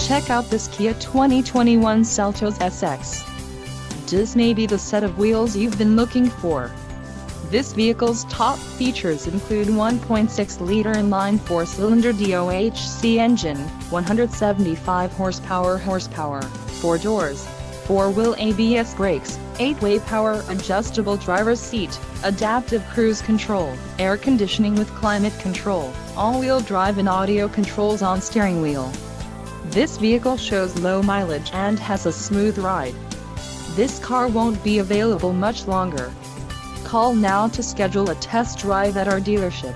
Check out this Kia 2021 Seltos SX. This may be the set of wheels you've been looking for. This vehicle's top features include 1.6-liter inline four-cylinder DOHC engine, 175 horsepower, 4 doors, 4-wheel ABS brakes, 8-way power adjustable driver's seat, adaptive cruise control, air conditioning with climate control, all-wheel drive and audio controls on steering wheel. This vehicle shows low mileage and has a smooth ride. This car won't be available much longer. Call now to schedule a test drive at our dealership.